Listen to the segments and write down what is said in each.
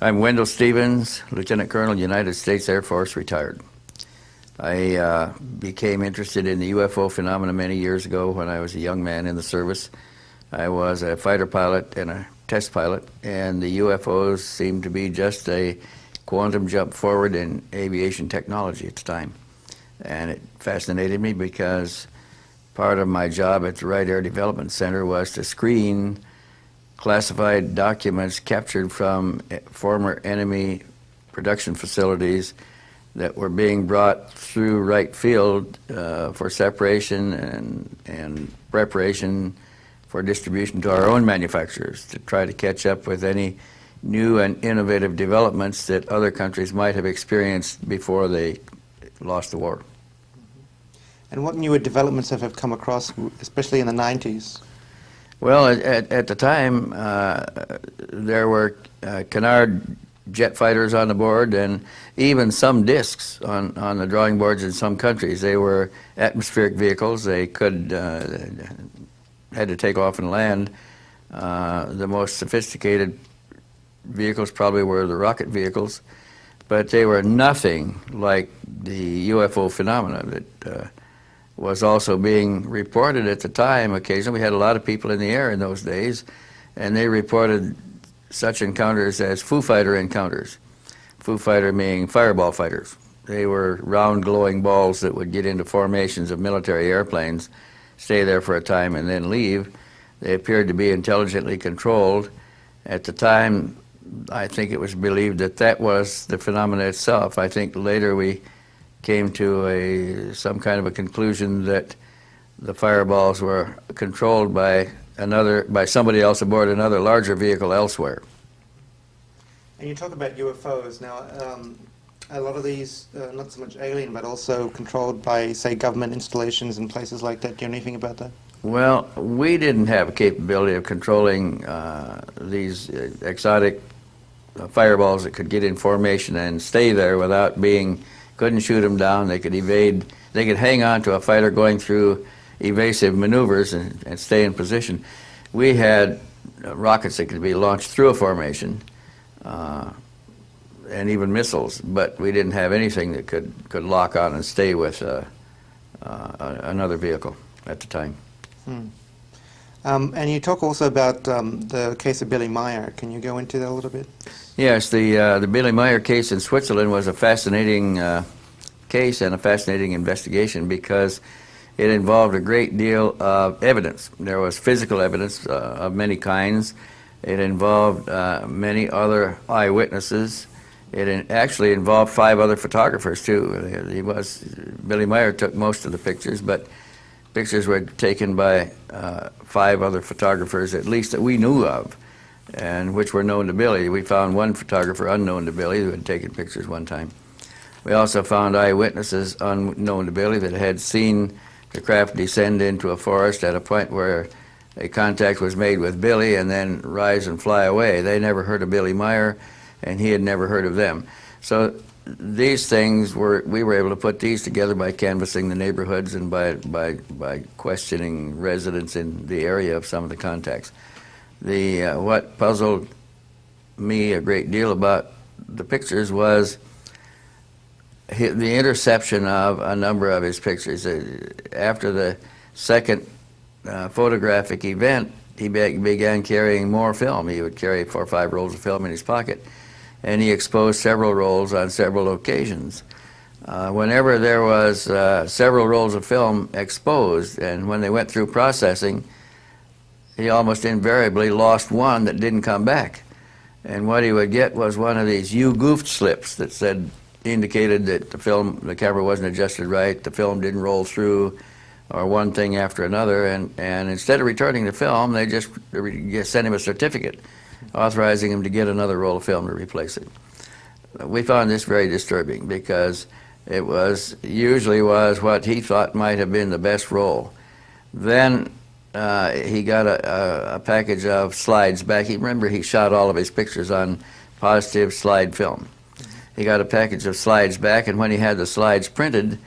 I'm Wendelle Stevens, Lieutenant Colonel, United States Air Force, retired. I became interested in the UFO phenomena many years ago when I was a young man in the service. I was a fighter pilot and a test pilot, and the UFOs seemed to be just a quantum jump forward in aviation technology at the time. And it fascinated me because part of my job at the Wright Air Development Center was to screen classified documents captured from former enemy production facilities that were being brought through Wright Field for separation and preparation for distribution to our own manufacturers to try to catch up with any new and innovative developments that other countries might have experienced before they lost the war. And what newer developments have come across, especially in the 90s? Well, at the time, there were canard jet fighters on the board, and even some discs on the drawing boards in some countries. They were atmospheric vehicles. They could had to take off and land. The most sophisticated vehicles probably were the rocket vehicles, but they were nothing like the UFO phenomena that was also being reported at the time. Occasionally, we had a lot of people in the air in those days, and they reported such encounters as Foo Fighter encounters. Foo Fighter meaning fireball fighters. They were round glowing balls that would get into formations of military airplanes, stay there for a time, and then leave. They appeared to be intelligently controlled. At the time, I think it was believed that that was the phenomena itself. I think later we came to some kind of a conclusion that the fireballs were controlled by somebody else aboard another larger vehicle elsewhere. And you talk about UFOs now. A lot of these, not so much alien, but also controlled by, say, government installations and places like that. Do you know anything about that? Well, we didn't have a capability of controlling these exotic fireballs that could get in formation and stay there without being, couldn't shoot them down. They could evade, they could hang on to a fighter going through evasive maneuvers and stay in position. We had rockets that could be launched through a formation and even missiles, but we didn't have anything that could lock on and stay with another vehicle at the time. And you talk also about the case of Billy Meier. Can you go into that a little bit? Yes, the Billy Meier case in Switzerland was a fascinating case and a fascinating investigation because it involved a great deal of evidence. There was physical evidence of many kinds. It involved many other eyewitnesses. It actually involved 5 other photographers too. Billy Meier took most of the pictures, but pictures were taken by 5 other photographers, at least that we knew of, and which were known to Billy. We found one photographer unknown to Billy who had taken pictures one time. We also found eyewitnesses unknown to Billy that had seen the craft descend into a forest at a point where a contact was made with Billy and then rise and fly away. They never heard of Billy Meier, and he had never heard of them. So these things we were able to put these together by canvassing the neighborhoods and by questioning residents in the area of some of the contacts. What puzzled me a great deal about the pictures was the interception of a number of his pictures. After the second photographic event, he began carrying more film. He would carry 4 or 5 rolls of film in his pocket, and he exposed several rolls on several occasions. Whenever there was several rolls of film exposed, and when they went through processing, he almost invariably lost one that didn't come back. And what he would get was one of these "you goofed" slips that indicated that the camera wasn't adjusted right, the film didn't roll through, or one thing after another, and instead of returning the film, they just sent him a certificate authorizing him to get another roll of film to replace it. We found this very disturbing because it usually was what he thought might have been the best roll. Then he got a package of slides back. Remember, he shot all of his pictures on positive slide film. He got a package of slides back, and when he had the slides printed,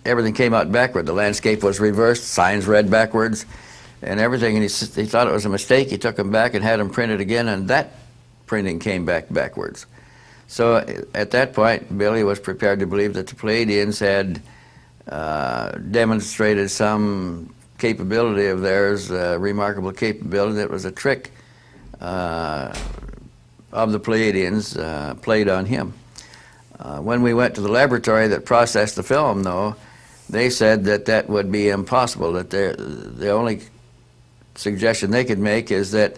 everything came out backward. The landscape was reversed, signs read backwards, and everything, and he thought it was a mistake. He took them back and had them printed again, and that printing came back backwards. So at that point, Billy was prepared to believe that the Pleiadians had demonstrated some capability of theirs, remarkable capability that was a trick of the Pleiadians played on him. When we went to the laboratory that processed the film, though, they said that that would be impossible, that the only suggestion they could make is that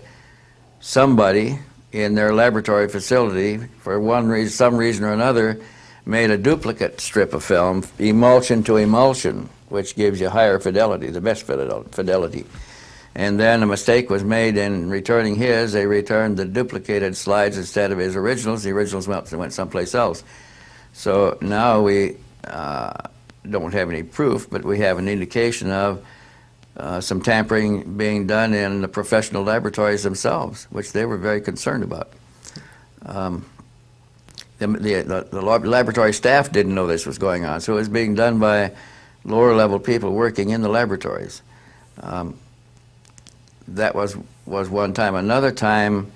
somebody in their laboratory facility, for some reason or another, made a duplicate strip of film, emulsion to emulsion, which gives you higher fidelity, the best fidelity. And then a mistake was made in returning his. They returned the duplicated slides instead of his originals. The originals went someplace else. So now we don't have any proof, but we have an indication of some tampering being done in the professional laboratories themselves, which they were very concerned about. The laboratory staff didn't know this was going on, so it was being done by lower level people working in the laboratories. That was one time. Another time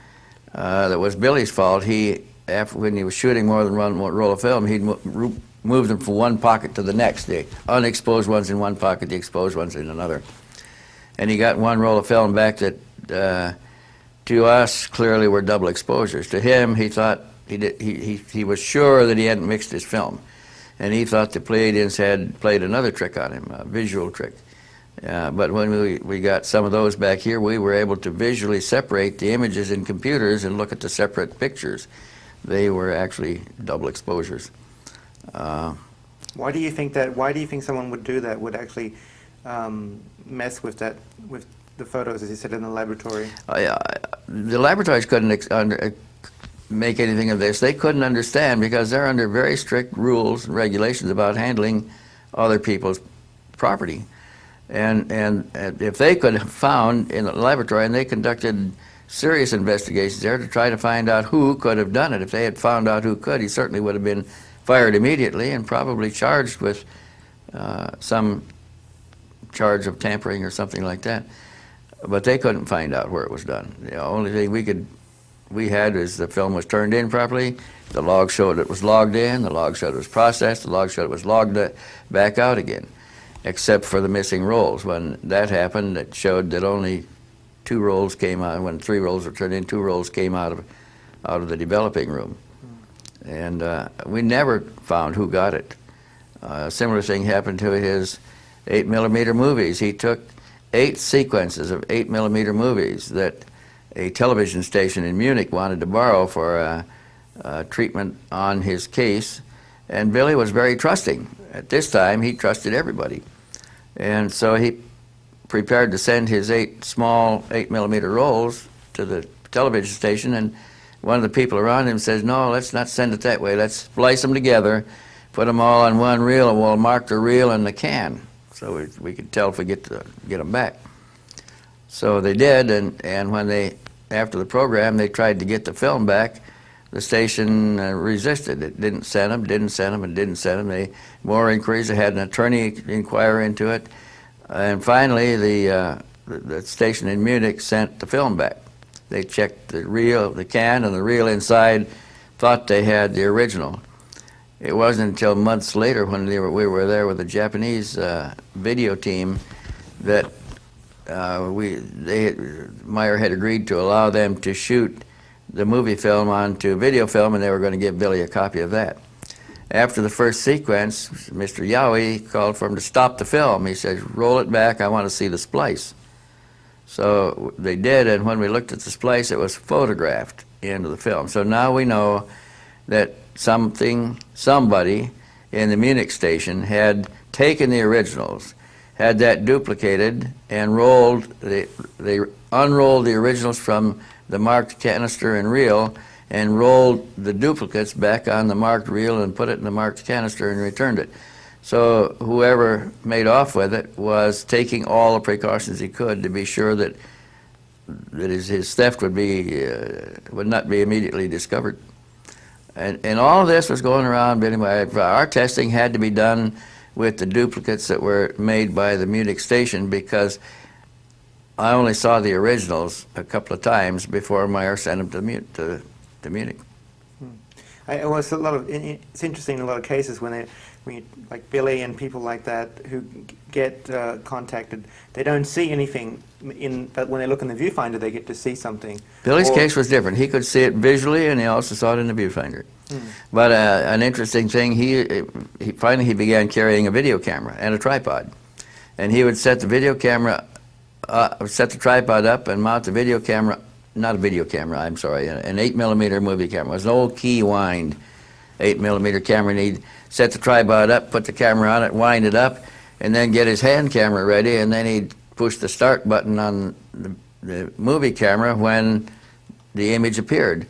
that was Billy's fault. When he was shooting more than one roll of film, he'd move them from one pocket to the next. The unexposed ones in one pocket, the exposed ones in another. And he got one roll of film back that, to us, clearly were double exposures. To him, he thought he was sure that he hadn't mixed his film, and he thought the Pleiadians had played another trick on him, a visual trick. But when we got some of those back here, we were able to visually separate the images in computers and look at the separate pictures. They were actually double exposures. Why do you think that? Why do you think someone would do that? Would actually mess with the photos, as you said, in the laboratory? The laboratories couldn't make anything of this. They couldn't understand because they're under very strict rules and regulations about handling other people's property. And if they could have found in the laboratory, and they conducted serious investigations there to try to find out who could have done it. If they had found out who could, he certainly would have been fired immediately and probably charged with some charge of tampering or something like that. But they couldn't find out where it was done. The only thing we had is the film was turned in properly, the log showed it was logged in, the log showed it was processed, the log showed it was logged back out again, except for the missing rolls. When that happened, it showed that only 2 rolls came out. When 3 rolls were turned in, 2 rolls came out of the developing room. And we never found who got it. A similar thing happened to his 8mm movies. He took 8 sequences of 8mm movies that a television station in Munich wanted to borrow for treatment on his case, and Billy was very trusting. At this time, he trusted everybody. And so he prepared to send his 8 small 8mm rolls to the television station, and one of the people around him says, "No, let's not send it that way. Let's splice them together, put them all on one reel, and we'll mark the reel and the can, so we could tell if we get them back." So they did, and when after the program, they tried to get the film back, the station resisted. It didn't send them, and didn't send them. More inquiries. They had an attorney inquire into it. And finally, the station in Munich sent the film back. They checked the reel, the can, and the reel inside, thought they had the original. It wasn't until months later when we were there with the Japanese video team that Meier had agreed to allow them to shoot the movie film onto video film, and they were going to give Billy a copy of that. After the first sequence, Mr. Yowie called for him to stop the film. He said, "Roll it back, I want to see the splice." So they did, and when we looked at the splice, it was photographed into the film. So now we know that somebody in the Munich station had taken the originals, had that duplicated, and they unrolled the originals from the marked canister and reel, and rolled the duplicates back on the marked reel and put it in the marked canister and returned it. So whoever made off with it was taking all the precautions he could to be sure that his theft would not be immediately discovered. And all of this was going around. Billy Meier. Our testing had to be done with the duplicates that were made by the Munich station, because I only saw the originals a couple of times before Meier sent them to to Munich. Well, it's a lot of. It's interesting in a lot of cases when you, like Billy and people like that who get contacted, they don't see anything but when they look in the viewfinder, they get to see something. Billy's case was different. He could see it visually, and he also saw it in the viewfinder. But an interesting thing, he finally he began carrying a video camera and a tripod, and he would set the video camera, set the tripod up, and mount the video camera. Not a video camera, I'm sorry, an 8mm movie camera. It was an old key wind 8mm camera, and he'd set the tripod up, put the camera on it, wind it up, and then get his hand camera ready, and then he'd push the start button on the movie camera when the image appeared.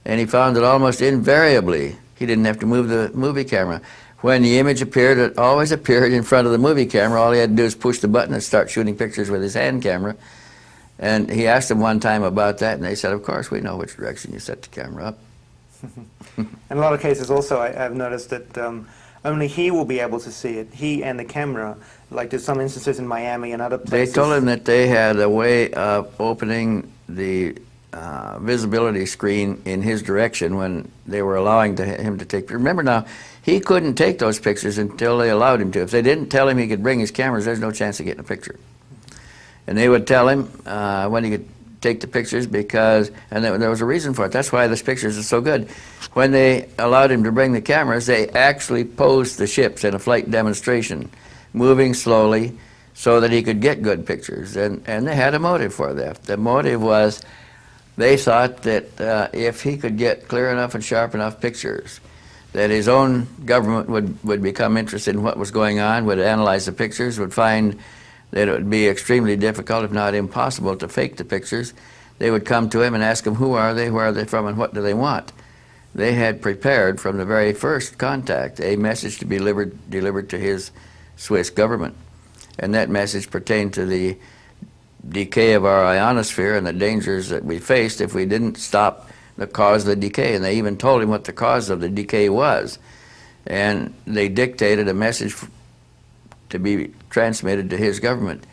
And he found that almost invariably he didn't have to move the movie camera. When the image appeared, it always appeared in front of the movie camera. All he had to do is push the button and start shooting pictures with his hand camera. And he asked them one time about that, and they said, of course, we know which direction you set the camera up. In a lot of cases also, I've noticed that only he will be able to see it, he and the camera. Like there's some instances in Miami and other places. They told him that they had a way of opening the visibility screen in his direction when they were allowing him to take. Remember now, he couldn't take those pictures until they allowed him to. If they didn't tell him he could bring his cameras, there's no chance of getting a picture. And they would tell him when he could take the pictures because, and there was a reason for it. That's why this pictures are so good. When they allowed him to bring the cameras, they actually posed the ships in a flight demonstration, moving slowly so that he could get good pictures. And they had a motive for that. The motive was they thought that if he could get clear enough and sharp enough pictures, that his own government would become interested in what was going on, would analyze the pictures, would find that it would be extremely difficult, if not impossible, to fake the pictures. They would come to him and ask him, who are they, where are they from, and what do they want? They had prepared from the very first contact a message to be delivered to his Swiss government. And that message pertained to the decay of our ionosphere and the dangers that we faced if we didn't stop the cause of the decay. And they even told him what the cause of the decay was. And they dictated a message to be transmitted to his government.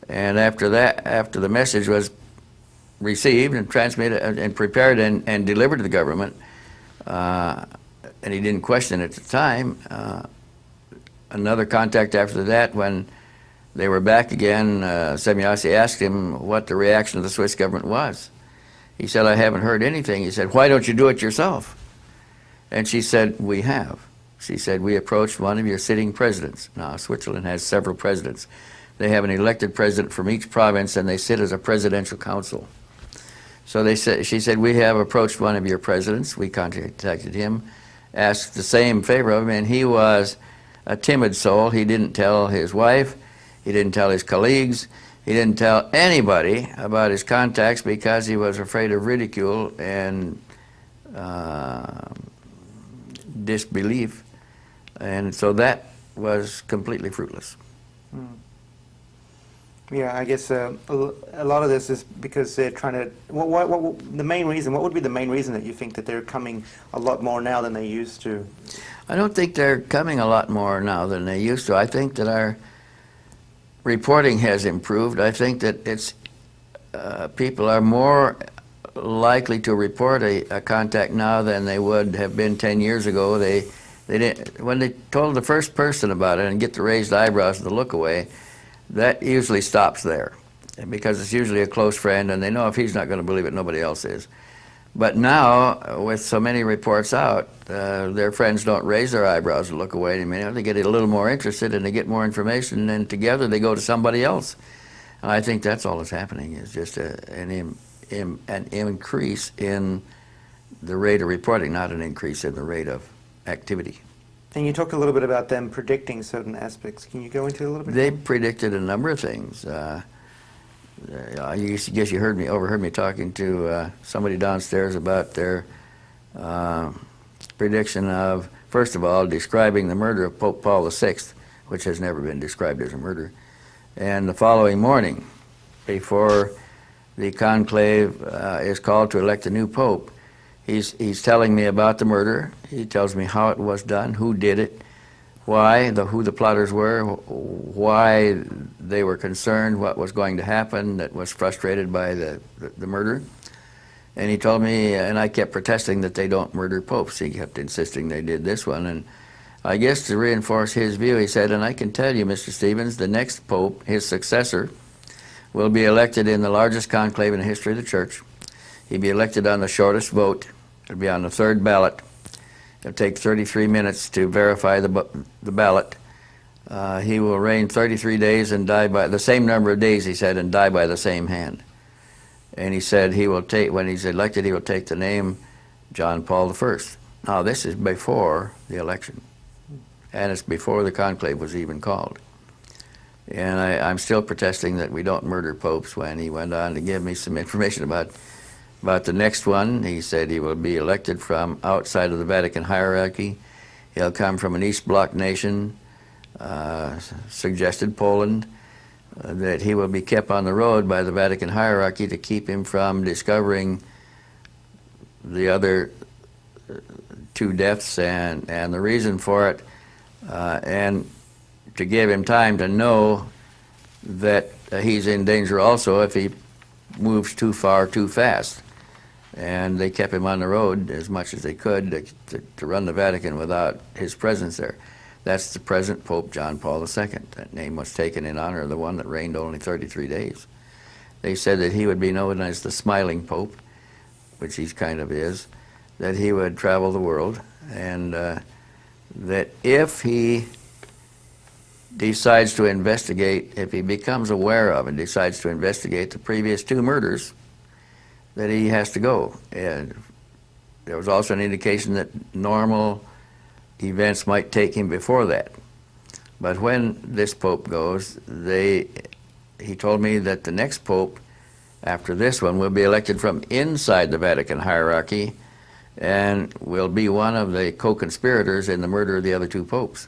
And after that, after the message was received and transmitted and prepared and delivered to the government, and he didn't question it at the time, another contact after that, when they were back again, Semyasi asked him what the reaction of the Swiss government was. He said, I haven't heard anything. He said, why don't you do it yourself? And she said, we have. She said, we approached one of your sitting presidents. Now, Switzerland has several presidents. They have an elected president from each province, and they sit as a presidential council. So she said, we have approached one of your presidents. We contacted him, asked the same favor of him, and he was a timid soul. He didn't tell his wife. He didn't tell his colleagues. He didn't tell anybody about his contacts because he was afraid of ridicule and disbelief. And so that was completely fruitless. Yeah, I guess a lot of this is because they're trying to. What the main reason? What would be the main reason that you think that they're coming a lot more now than they used to? I don't think they're coming a lot more now than they used to. I think that our reporting has improved. I think that it's people are more likely to report a contact now than they would have been 10 years ago. They didn't, when they told the first person about it and get the raised eyebrows and the look away, that usually stops there because it's usually a close friend and they know if he's not going to believe it, nobody else is. But now, with so many reports out, their friends don't raise their eyebrows and look away anymore. They get a little more interested and they get more information, and together they go to somebody else. And I think that's all that's happening, is just an increase in the rate of reporting, not an increase in the rate of activity. And you talked a little bit about them predicting certain aspects. Can you go into a little bit? They predicted a number of things. I guess you overheard me talking to somebody downstairs about their prediction of, first of all, describing the murder of Pope Paul VI, which has never been described as a murder. And the following morning, before the conclave is called to elect a new pope, he's telling me about the murder. He tells me how it was done, who did it, who the plotters were, why they were concerned, what was going to happen that was frustrated by the murder. And he told me, and I kept protesting that they don't murder popes. He kept insisting they did this one. And I guess to reinforce his view, he said, and I can tell you, Mr. Stevens, the next pope, his successor, will be elected in the largest conclave in the history of the church. He'll be elected on the shortest vote. It'll be on the third ballot. It'll take 33 minutes to verify the ballot. He will reign 33 days and die by the same number of days, he said, and die by the same hand. And he said he will take, when he's elected, he will take the name John Paul I. Now, this is before the election, and it's before the conclave was even called. And I'm still protesting that we don't murder popes. When he went on to give me some information about the next one, he said he will be elected from outside of the Vatican hierarchy. He'll come from an East Bloc nation, suggested Poland, that he will be kept on the road by the Vatican hierarchy to keep him from discovering the other two deaths and the reason for it, and to give him time to know that he's in danger also if he moves too far too fast. And they kept him on the road as much as they could to run the Vatican without his presence there. That's the present Pope John Paul II. That name was taken in honor of the one that reigned only 33 days. They said that he would be known as the Smiling Pope, which he kind of is, that he would travel the world, and that if he decides to investigate, if he becomes aware of and decides to investigate the previous two murders, that he has to go. And there was also an indication that normal events might take him before that. But when this pope goes, he told me that the next pope after this one will be elected from inside the Vatican hierarchy and will be one of the co-conspirators in the murder of the other two popes.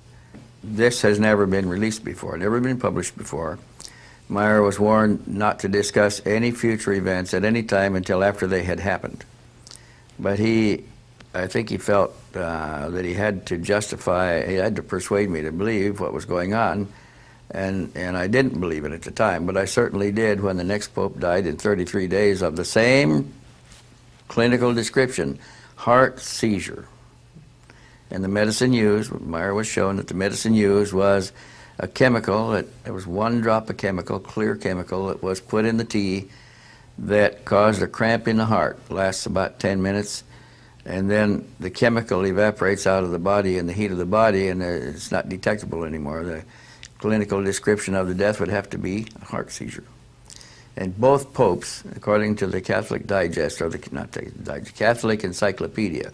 This has never been released before, never been published before. Meier was warned not to discuss any future events at any time until after they had happened. But I think he felt that he had to justify, he had to persuade me to believe what was going on, and I didn't believe it at the time, but I certainly did when the next pope died in 33 days of the same clinical description, heart seizure. And the medicine used, Meier was shown that the medicine used was a chemical, there was one drop of chemical, clear chemical, that was put in the tea that caused a cramp in the heart, lasts about 10 minutes, and then the chemical evaporates out of the body in the heat of the body, and it's not detectable anymore. The clinical description of the death would have to be a heart seizure. And both popes, according to the Catholic Digest, or the Catholic Encyclopedia,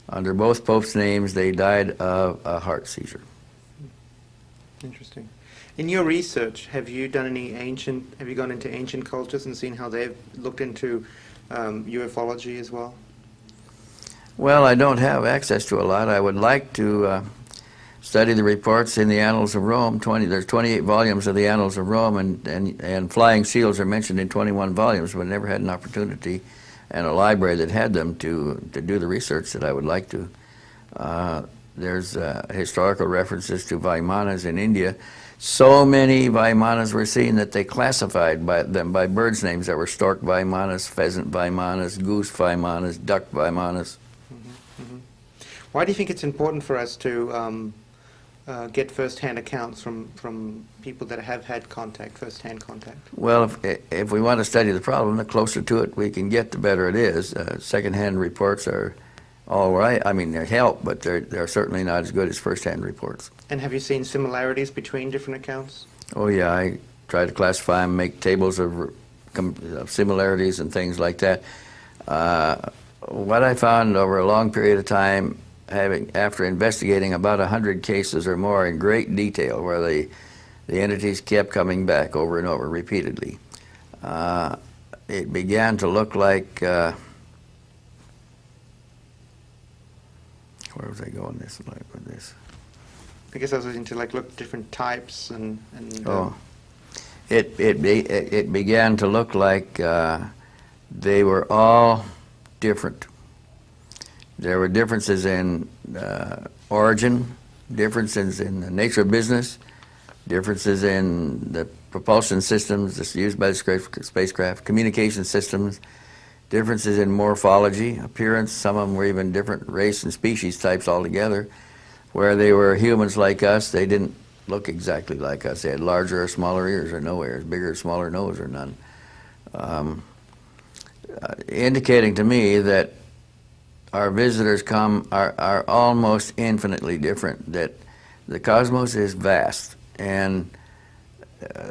under both popes' names, they died of a heart seizure. Interesting. In your research, have you gone into ancient cultures and seen how they've looked into ufology as well? Well, I don't have access to a lot. I would like to study the reports in the Annals of Rome. There's 28 volumes of the Annals of Rome, and flying seals are mentioned in 21 volumes, but I never had an opportunity and a library that had them to do the research that I would like to. There's historical references to Vaimanas in India. So many Vaimanas were seen that they classified them by birds' names. There were stork Vaimanas, pheasant Vaimanas, goose Vaimanas, duck Vaimanas. Mm-hmm. Mm-hmm. Why do you think it's important for us to get first-hand accounts from people that have had first-hand contact? Well, if we want to study the problem, the closer to it we can get, the better it is. Second-hand reports are all right. I mean, they help, but they're certainly not as good as first-hand reports. And have you seen similarities between different accounts? Oh, yeah. I try to classify them, make tables of similarities and things like that. What I found over a long period of time, after investigating about 100 cases or more in great detail, where the entities kept coming back over and over repeatedly, it began to look like, where was I going with this? I guess I was into look at different types and it began to look like they were all different. There were differences in origin, differences in the nature of business, differences in the propulsion systems that's used by the spacecraft, communication systems, differences in morphology, appearance. Some of them were even different race and species types altogether. Where they were humans like us, they didn't look exactly like us. They had larger or smaller ears or no ears, bigger or smaller nose or none. Indicating to me that our visitors are almost infinitely different, that the cosmos is vast, and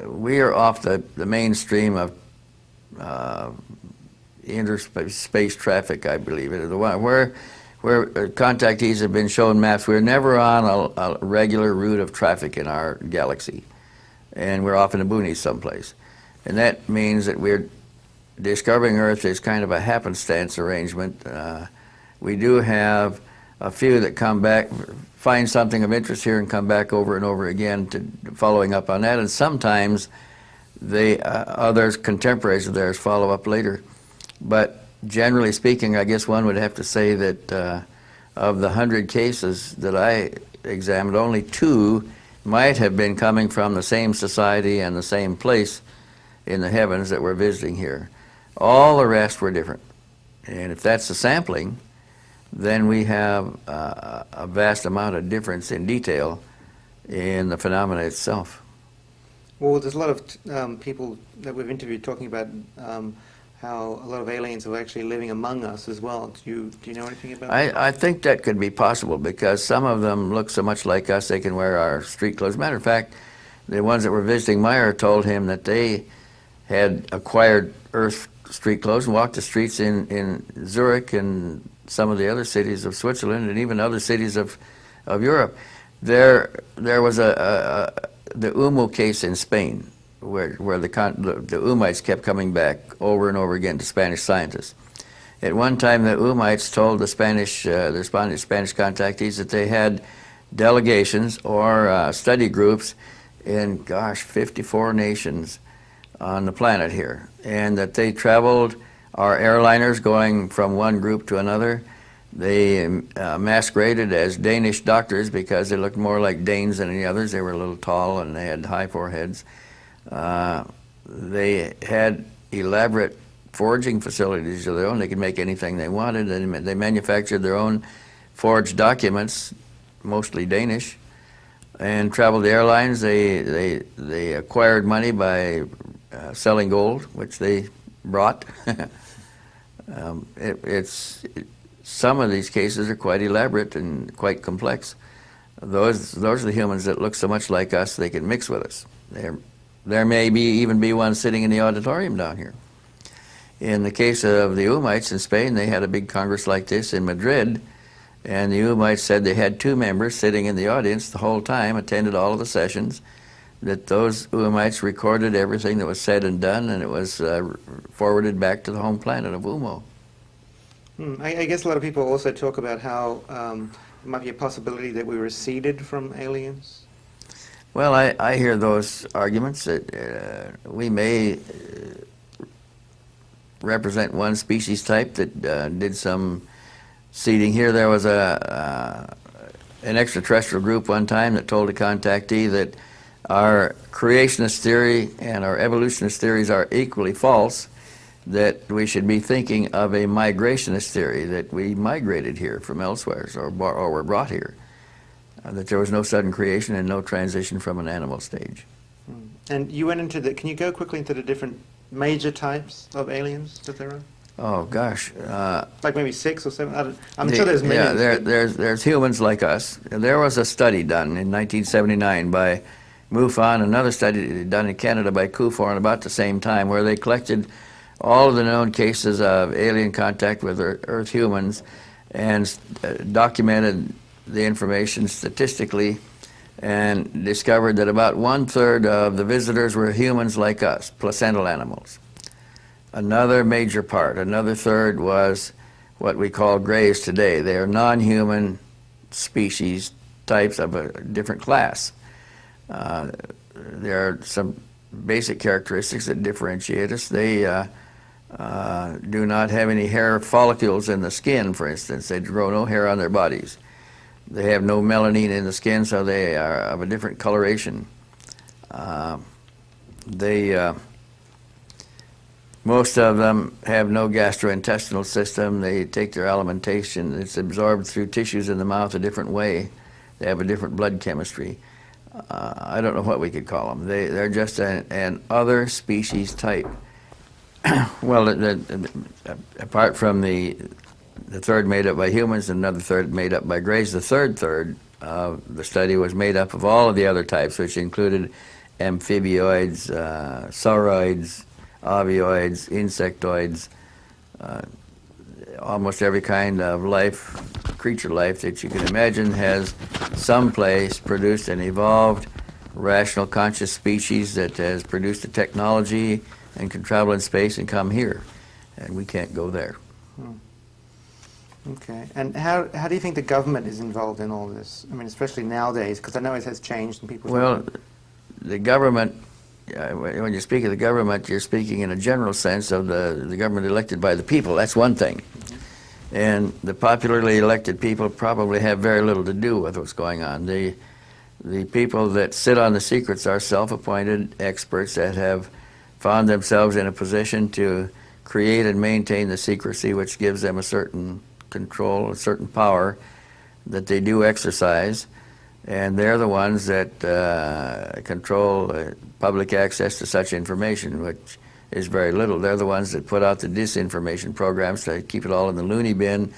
we are off the mainstream of interspace traffic, I believe. Where contactees have been shown maps, we're never on a regular route of traffic in our galaxy, and we're off in the boonies someplace. And that means that we're discovering Earth is kind of a happenstance arrangement. We do have a few that come back, find something of interest here and come back over and over again to following up on that, and sometimes others, contemporaries of theirs, follow up later. But generally speaking, I guess one would have to say that of the 100 cases that I examined, only 2 might have been coming from the same society and the same place in the heavens that we're visiting here. All the rest were different. And if that's the sampling, then we have a vast amount of difference in detail in the phenomena itself. Well, there's a lot of people that we've interviewed talking about how a lot of aliens are actually living among us as well. Do you know anything about that? I think that could be possible because some of them look so much like us they can wear our street clothes. Matter of fact, the ones that were visiting Meier told him that they had acquired Earth street clothes and walked the streets in Zurich and some of the other cities of Switzerland and even other cities of Europe. There was the Umo case in Spain, where the Umites kept coming back over and over again to Spanish scientists. At one time, the Umites told the Spanish contactees that they had delegations or study groups in, 54 nations on the planet here, and that they traveled our airliners going from one group to another. They masqueraded as Danish doctors because they looked more like Danes than any others. They were a little tall and they had high foreheads. They had elaborate forging facilities of their own. They could make anything they wanted, and they manufactured their own forged documents, mostly Danish, and traveled the airlines. They acquired money by selling gold, which they brought. Some of these cases are quite elaborate and quite complex. Those are the humans that look so much like us they can mix with us. There may even be one sitting in the auditorium down here. In the case of the Umites in Spain, they had a big congress like this in Madrid, and the Umites said they had 2 members sitting in the audience the whole time, attended all of the sessions, that those Umites recorded everything that was said and done, and it was forwarded back to the home planet of Umo. I guess a lot of people also talk about how there might be a possibility that we were seeded from aliens. Well, I hear those arguments that we may represent one species type that did some seeding here. There was an extraterrestrial group one time that told a contactee that our creationist theory and our evolutionist theories are equally false, that we should be thinking of a migrationist theory, that we migrated here from elsewhere or were brought here, that there was no sudden creation and no transition from an animal stage. And you went into can you go quickly into the different major types of aliens that there are? Oh gosh. Like maybe 6 or 7? I'm sure there's many. Yeah, there's humans like us. There was a study done in 1979 by MUFON, another study done in Canada by CUFOR about the same time, where they collected all of the known cases of alien contact with Earth humans and documented the information statistically and discovered that about 1/3 of the visitors were humans like us, placental animals. Another major part, another third, was what we call grays today. They are non-human species types of a different class. There are some basic characteristics that differentiate us. They do not have any hair follicles in the skin, for instance. They grow no hair on their bodies. They have no melanin in the skin, so they are of a different coloration. They Most of them have no gastrointestinal system. They take their alimentation. It's absorbed through tissues in the mouth a different way. They have a different blood chemistry. I don't know what we could call them. They're just an other species type. Well, apart from the third made up by humans and another third made up by greys, the third the study was made up of all of the other types, which included amphibioids, sauroids, ovioids, insectoids, almost every kind of life, creature life that you can imagine has someplace produced an evolved, rational, conscious species that has produced a technology and can travel in space and come here. And we can't go there. Okay. And how do you think the government is involved in all this? I mean, especially nowadays, because I know it has changed and people... Well, the government, when you speak of the government, you're speaking in a general sense of the government elected by the people. That's one thing. And the popularly elected people probably have very little to do with what's going on. The people that sit on the secrets are self-appointed experts that have found themselves in a position to create and maintain the secrecy, which gives them a certain control, a certain power that they do exercise. And they're the ones that control public access to such information, which is very little. They're the ones that put out the disinformation programs to keep it all in the loony bin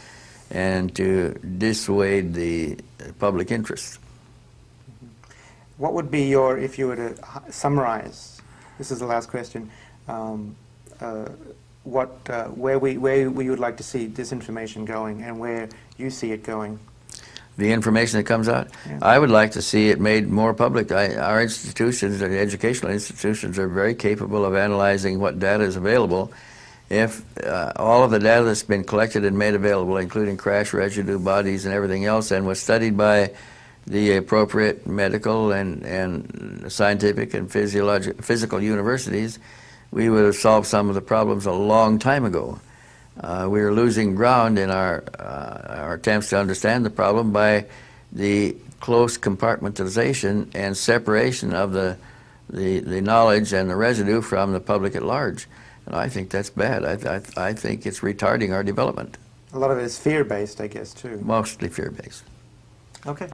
and to dissuade the public interest. What would be your, if you were to summarize, this is the last question, where we would like to see this information going and where you see it going? The information that comes out? Yeah. I would like to see it made more public. Our institutions, the educational institutions, are very capable of analyzing what data is available. If all of the data that's been collected and made available, including crash residue, bodies, and everything else, and was studied by the appropriate medical and scientific and physical universities, we would have solved some of the problems a long time ago. We are losing ground in our attempts to understand the problem by the close compartmentalization and separation of the knowledge and the residue from the public at large. And I think that's bad. I think it's retarding our development. A lot of it is fear-based, I guess, too. Mostly fear-based. Okay.